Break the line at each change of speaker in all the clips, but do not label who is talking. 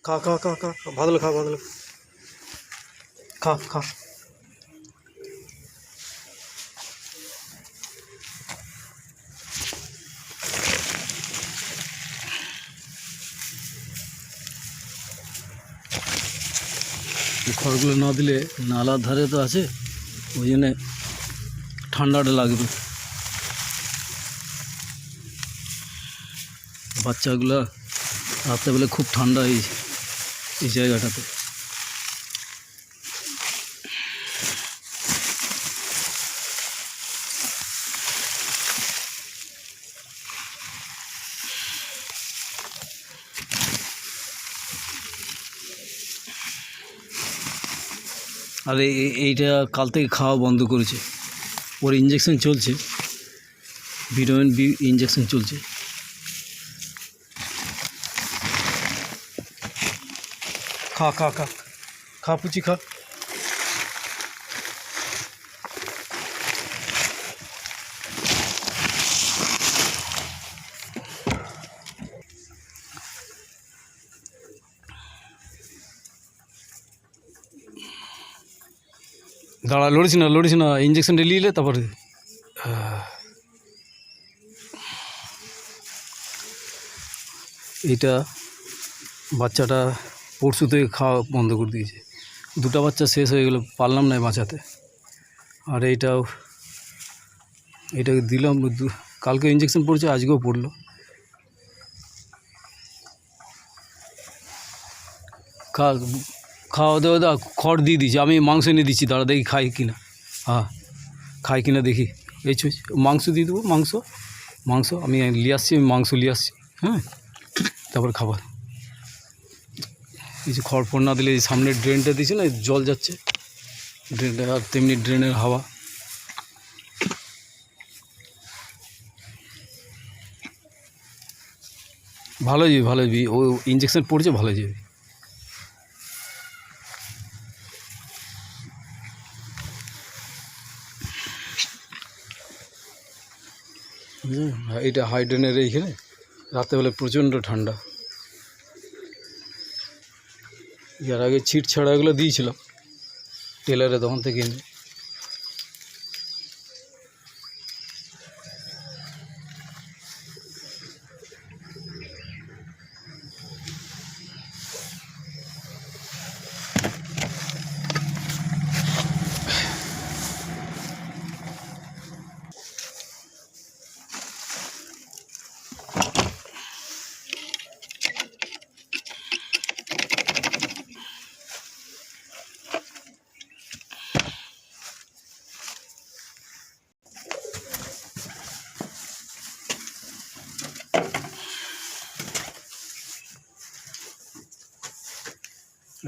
খা খা খা খা খা, ভালো খা ভালো খা খা।
খড়গুলো না দিলে নালার ধারে তো আছে, ওই জন্যে ঠান্ডাটা লাগবে। বাচ্চাগুলো রাত্রেবেলা খুব ঠান্ডা এই জায়গাটাতে। আর এইটা কাল থেকে খাওয়া বন্ধ করেছে, ওর ইঞ্জেকশন চলছে, ভিটামিন বি ইঞ্জেকশন চলছে।
খা খা খা খা পুচি খা।
দাঁড়া, লড়িস না, ইঞ্জেকশনটা নিলে তারপরে। এটা বাচ্চাটা পরশু থেকে খাওয়া বন্ধ করে দিয়েছে, দুটো বাচ্চা শেষ হয়ে গেলো, পারলাম না বাঁচাতে। আর এটাকে দিলাম, কালকে ইঞ্জেকশন পড়ছে, আজকেও পড়লো। খাওয়া দাওয়া খড় দিয়ে দিচ্ছি, আমি মাংস এনে দিচ্ছি, দাঁড়া দেখি খাই কিনা। হ্যাঁ, খাই কিনা দেখি। এই মাংস দিয়ে দেবো, মাংস আমি নিয়ে আসছি, মাংস নিয়ে আসছি। হ্যাঁ, তারপর খাবার। কিছু খড় ফড় না দিলে, সামনের ড্রেনটা দিয়েছি না, জল যাচ্ছে ড্রেনটা, আর তেমনি ড্রেনের হাওয়া। ভালো যাবে, ও ইঞ্জেকশন পড়ছে, ভালো যাবে। এটা হাইড্রেনের এইখানে রাত্রেবেলা প্রচণ্ড ঠান্ডা। এর আগে ছিট ছাড়াগুলো দিয়েছিলাম টেলারে, তখন থেকে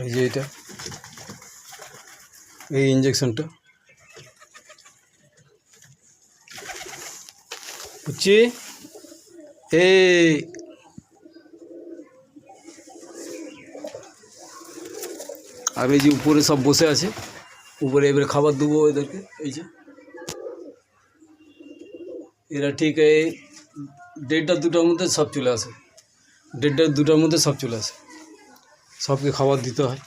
এই যে এটা, এই ইঞ্জেকশনটা হচ্ছে এই আর এই যে উপরে সব বসে আছে, উপরে এবারে খাবার দেবো এদেরকে। এই যে এরা ঠিক এই 1:30-2টার মধ্যে সব চলে আসে, 1:30-2টার মধ্যে সব চলে আসে, সবকে খাবার দিতে হয়।